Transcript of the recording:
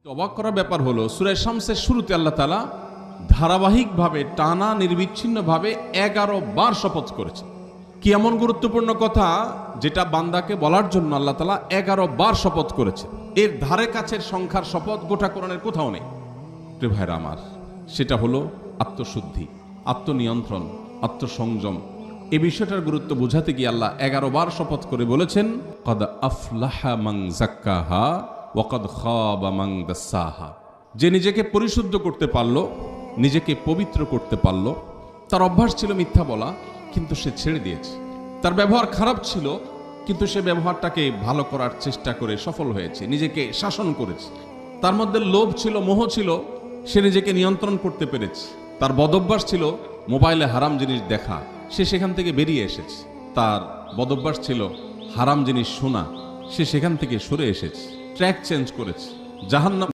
অবাক করার ব্যাপার হলো সূরা শামসের শুরুতে আল্লাহ তাআলা ধারাবাহিকভাবে টানা নির্বিচ্ছিন্নভাবে 11 বার শপথ করেছে। কি এমন গুরুত্বপূর্ণ কথা যেটা বান্দাকে বলার জন্য আল্লাহ তাআলা 11 বার শপথ করেছে? এর ধারে কাছের সংখ্যার শপথ গোটা কোরআনের কোথাও নেই। প্রিয় ভাইরা আমার, সেটা হলো আত্মশুদ্ধি, আত্মনিয়ন্ত্রণ, আত্মসংযম। এই বিষয়টার গুরুত্ব বোঝাতে গিয়ে আল্লাহ 11 বার শপথ করে বলেছেন, কদ আফলাহা মান যাক্কাহা ওয়া কদ খাবা মান দাসাহা। যে নিজেকে পরিশুদ্ধ করতে পারলো, নিজেকে পবিত্র করতে পারলো। তার অভ্যাস ছিল মিথ্যা বলা, কিন্তু সে ছেড়ে দিয়েছে। তার ব্যবহার খারাপ ছিল, কিন্তু সে ব্যবহারটাকে ভালো করার চেষ্টা করে সফল হয়েছে, নিজেকে শাসন করেছে। তার মধ্যে লোভ ছিল, মোহ ছিল, সে নিজেকে নিয়ন্ত্রণ করতে পেরেছে। তার বদভ্যাস ছিল মোবাইলে হারাম জিনিস দেখা, সে সেখান থেকে বেরিয়ে এসেছে। তার বদভ্যাস ছিল হারাম জিনিস শোনা, সে সেখান থেকে সরে এসেছে, ট্র্যাক চেঞ্জ করেছে। জাহান্নাম